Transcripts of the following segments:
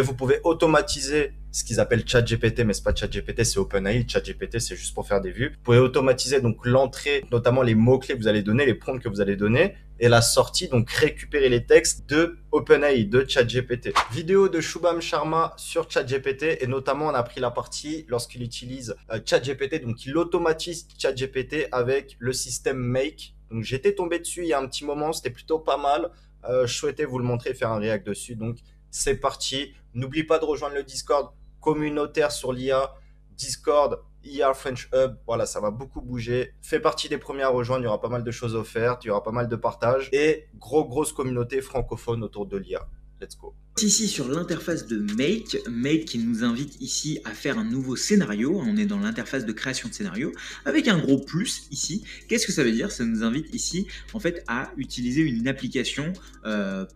Vous pouvez automatiser ce qu'ils appellent ChatGPT, mais c'est pas ChatGPT, c'est OpenAI. ChatGPT, c'est juste pour faire des vues. Vous pouvez automatiser donc l'entrée, notamment les mots-clés que vous allez donner, les prompts que vous allez donner, et la sortie, donc récupérer les textes de OpenAI, de ChatGPT. Vidéo de Shubham Sharma sur ChatGPT, et notamment on a pris la partie lorsqu'il utilise ChatGPT, donc il automatise ChatGPT avec le système Make. Donc j'étais tombé dessus il y a un petit moment, c'était plutôt pas mal. Je souhaitais vous le montrer, faire un react dessus, donc c'est parti. N'oublie pas de rejoindre le Discord communautaire sur l'IA, Discord, IA French Hub. Voilà, ça va beaucoup bouger. Fais partie des premiers à rejoindre. Il y aura pas mal de choses offertes, il y aura pas mal de partages et grosse communauté francophone autour de l'IA. Let's go. Ici sur l'interface de Make qui nous invite ici à faire un nouveau scénario. On est dans l'interface de création de scénario avec un gros plus ici. Qu'est-ce que ça veut dire? Ça nous invite ici en fait à utiliser une application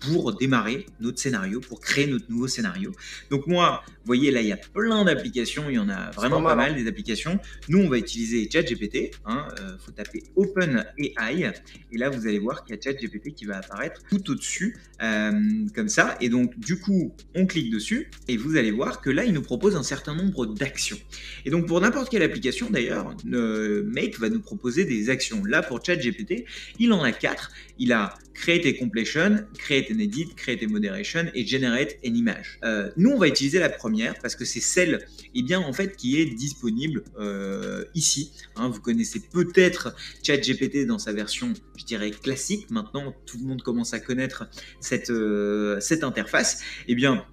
pour démarrer notre scénario, pour créer notre nouveau scénario. Donc moi, vous voyez là, il y a plein d'applications, il y en a vraiment pas mal des applications. Nous, on va utiliser ChatGPT. Faut taper OpenAI et là, vous allez voir qu'il y a ChatGPT qui va apparaître tout au-dessus comme ça. Et donc, du coup, on clique dessus et vous allez voir que là, il nous propose un certain nombre d'actions. Et donc, pour n'importe quelle application, d'ailleurs, Make va nous proposer des actions. Là, pour ChatGPT, il en a 4. Il a Create a Completion, Create an Edit, Create a Moderation et Generate an Image. Nous, on va utiliser la première parce que c'est celle en fait, qui est disponible ici. Vous connaissez peut-être ChatGPT dans sa version, je dirais, classique. Maintenant, tout le monde commence à connaître cette interface.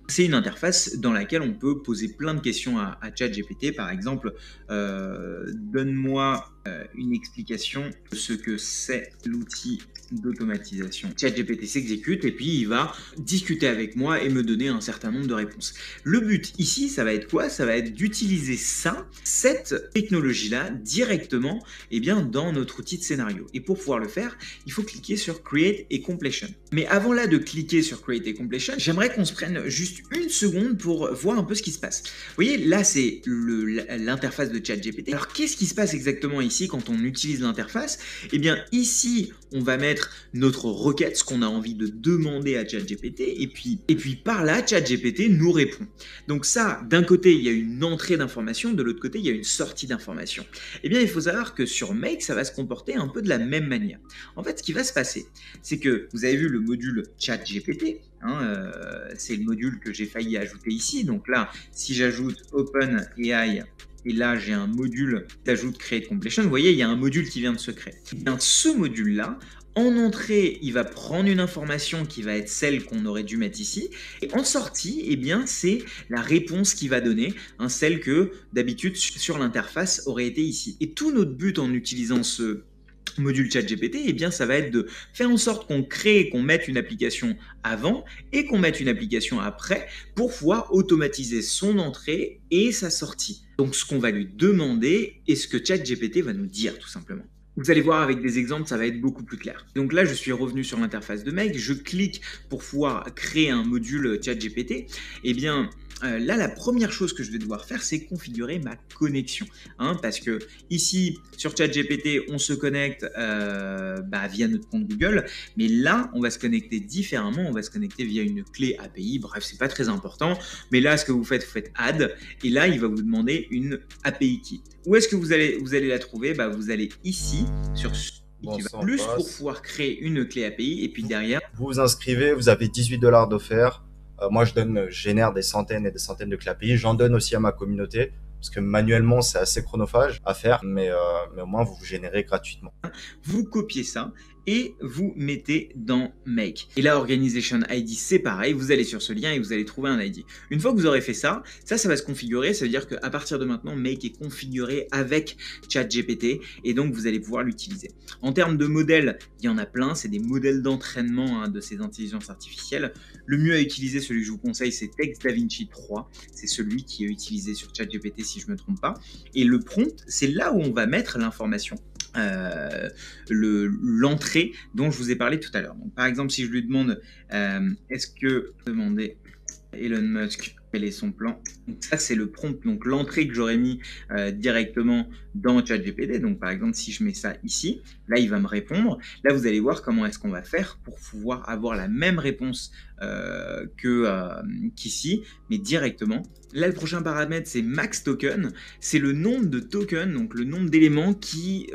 C'est une interface dans laquelle on peut poser plein de questions à ChatGPT. Par exemple, donne-moi une explication de ce que c'est l'outil d'automatisation. ChatGPT s'exécute et puis il va discuter avec moi et me donner un certain nombre de réponses. Le but ici, ça va être quoi? Ça va être d'utiliser cette technologie-là directement dans notre outil de scénario. Et pour pouvoir le faire, il faut cliquer sur Create a Completion. Mais avant là de cliquer sur Create a Completion, j'aimerais qu'on se prenne juste une seconde pour voir un peu ce qui se passe. Vous voyez, là c'est l'interface de ChatGPT. Alors qu'est-ce qui se passe exactement ici quand on utilise l'interface? Ici, on va mettre notre requête, ce qu'on a envie de demander à ChatGPT, et puis par là, ChatGPT nous répond. Donc ça, d'un côté, il y a une entrée d'information, de l'autre côté, il y a une sortie d'information. Il faut savoir que sur Make, ça va se comporter un peu de la même manière. En fait, ce qui va se passer, c'est que vous avez vu le module ChatGPT, c'est le module que j'ai failli ajouter ici. Donc là, si j'ajoute OpenAI, et là, j'ai un module d'ajout Create Completion. Vous voyez, il y a un module qui vient de se créer. Ce module-là, en entrée, il va prendre une information qui va être celle qu'on aurait dû mettre ici. Et en sortie, c'est la réponse qu'il va donner, celle que d'habitude sur l'interface aurait été ici. Et tout notre but en utilisant ce module ChatGPT, ça va être de faire en sorte qu'on crée, qu'on mette une application avant et qu'on mette une application après pour pouvoir automatiser son entrée et sa sortie. Donc, ce qu'on va lui demander et ce que ChatGPT va nous dire, tout simplement. Vous allez voir avec des exemples, ça va être beaucoup plus clair. Donc là, je suis revenu sur l'interface de Make, je clique pour pouvoir créer un module ChatGPT. Là, la première chose que je vais devoir faire, c'est configurer ma connexion. Parce que ici, sur ChatGPT, on se connecte via notre compte Google. Mais là, on va se connecter différemment. On va se connecter via une clé API. Bref, c'est pas très important. Mais là, ce que vous faites Add. Et là, il va vous demander une API key. Où est-ce que vous allez la trouver? Vous allez ici, sur plus pour pouvoir créer une clé API. Et puis derrière, vous vous inscrivez, vous avez 18 $ d'offert. Moi, je génère des centaines et des centaines de clés API. J'en donne aussi à ma communauté parce que manuellement, c'est assez chronophage à faire, mais au moins, vous générez gratuitement. Vous copiez ça et vous mettez dans Make. Et là, Organization ID, c'est pareil. Vous allez sur ce lien et vous allez trouver un ID. Une fois que vous aurez fait ça, ça va se configurer. Ça veut dire qu'à partir de maintenant, Make est configuré avec ChatGPT et donc vous allez pouvoir l'utiliser. En termes de modèles, il y en a plein. C'est des modèles d'entraînement de ces intelligences artificielles. Le mieux à utiliser, celui que je vous conseille, c'est TextDaVinci 3. C'est celui qui est utilisé sur ChatGPT si je ne me trompe pas. Et le prompt, c'est là où on va mettre l'information. L'entrée dont je vous ai parlé tout à l'heure. Donc, par exemple, si je lui demande est-ce que demander Elon Musk quel est son plan. Donc ça, c'est le prompt, donc l'entrée que j'aurais mis directement dans ChatGPT. Donc par exemple, si je mets ça ici, là, il va me répondre. Là, vous allez voir comment est-ce qu'on va faire pour pouvoir avoir la même réponse qu'ici, mais directement. Là, le prochain paramètre, c'est max token. C'est le nombre de tokens, donc le nombre d'éléments qui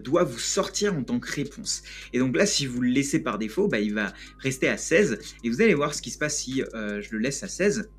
doit vous sortir en tant que réponse. Et donc là, si vous le laissez par défaut, bah, il va rester à 16. Et vous allez voir ce qui se passe si je le laisse à 16.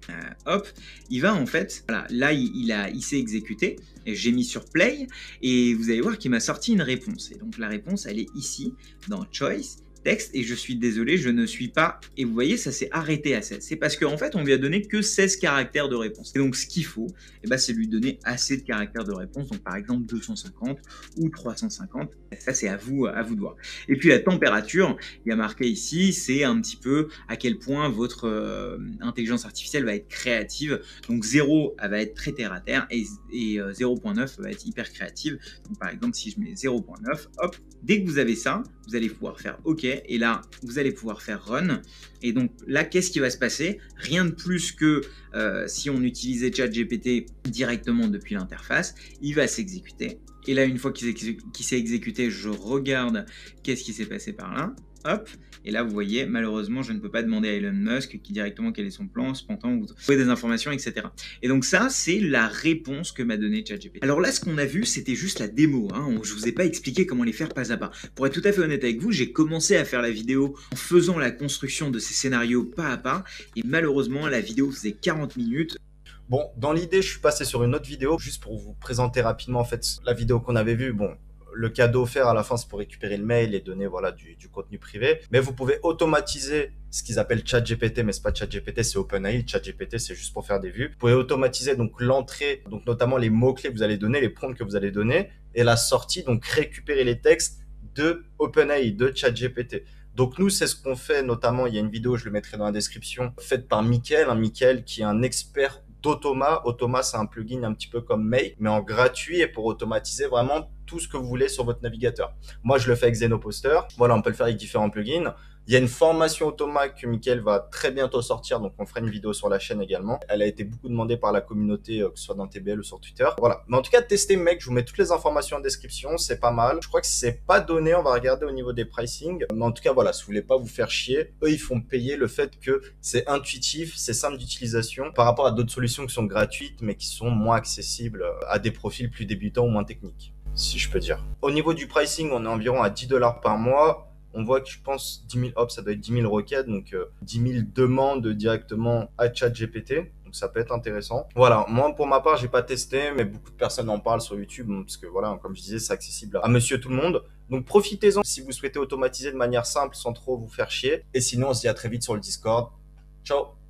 Hop, il va en fait, voilà, là, il s'est exécuté. J'ai mis sur play et vous allez voir qu'il m'a sorti une réponse. Et donc la réponse, elle est ici dans choice. Texte, et je suis désolé, je ne suis pas, et vous voyez, ça s'est arrêté à 16. C'est parce qu'en fait, on lui a donné que 16 caractères de réponse. Et donc, ce qu'il faut, c'est lui donner assez de caractères de réponse, donc par exemple 250 ou 350, ça c'est à vous de voir. Et puis la température, il y a marqué ici, c'est un petit peu à quel point votre intelligence artificielle va être créative. Donc 0, elle va être très terre à terre, et 0.9 va être hyper créative. Donc par exemple, si je mets 0.9, hop, dès que vous avez ça, vous allez pouvoir faire OK, et là, vous allez pouvoir faire Run. Et donc là, qu'est-ce qui va se passer? Rien de plus que si on utilisait ChatGPT directement depuis l'interface, il va s'exécuter. Et là, une fois qu'il s'est exécuté, je regarde qu'est-ce qui s'est passé par là. Hop, et là vous voyez, malheureusement je ne peux pas demander à Elon Musk qui directement quel est son plan, cependant vous trouvez des informations, etc. Et donc ça, c'est la réponse que m'a donné ChatGPT. Alors là, ce qu'on a vu, c'était juste la démo, hein. Je vous ai pas expliqué comment les faire pas à pas. Pour être tout à fait honnête avec vous, j'ai commencé à faire la vidéo en faisant la construction de ces scénarios pas à pas, et malheureusement la vidéo faisait 40 minutes. Bon, dans l'idée, je suis passé sur une autre vidéo, juste pour vous présenter rapidement en fait la vidéo qu'on avait vue. Bon, le cadeau offert à la fin, c'est pour récupérer le mail et donner voilà, du contenu privé. Mais vous pouvez automatiser ce qu'ils appellent ChatGPT, mais c'est pas ChatGPT, c'est OpenAI. ChatGPT, c'est juste pour faire des vues. Vous pouvez automatiser donc l'entrée, donc notamment les mots-clés que vous allez donner, les prompts que vous allez donner, et la sortie, donc récupérer les textes de OpenAI, de ChatGPT. Donc nous, c'est ce qu'on fait, notamment, il y a une vidéo, je le mettrai dans la description, faite par Mickaël, Mickaël qui est un expert d'Automa. Automa, c'est un plugin un petit peu comme Make, mais en gratuit et pour automatiser vraiment tout ce que vous voulez sur votre navigateur. Moi, je le fais avec Zenoposter. Voilà, on peut le faire avec différents plugins. Il y a une formation Automa que Mickaël va très bientôt sortir, donc on fera une vidéo sur la chaîne également. Elle a été beaucoup demandée par la communauté, que ce soit dans TBL ou sur Twitter. Voilà. Mais en tout cas, testez Make, je vous mets toutes les informations en description, c'est pas mal. Je crois que si c'est pas donné, on va regarder au niveau des pricing. Mais en tout cas, voilà, si vous voulez pas vous faire chier, eux, ils font payer le fait que c'est intuitif, c'est simple d'utilisation par rapport à d'autres solutions qui sont gratuites, mais qui sont moins accessibles à des profils plus débutants ou moins techniques, si je peux dire. Au niveau du pricing, on est environ à 10 $ par mois. On voit que je pense 10 000, hop, ça doit être 10 000 requêtes, donc 10 000 demandes directement à ChatGPT. Donc ça peut être intéressant. Voilà, moi pour ma part, j'ai pas testé, mais beaucoup de personnes en parlent sur YouTube, parce que voilà, comme je disais, c'est accessible à monsieur tout le monde. Donc profitez-en si vous souhaitez automatiser de manière simple sans trop vous faire chier. Et sinon, on se dit à très vite sur le Discord. Ciao!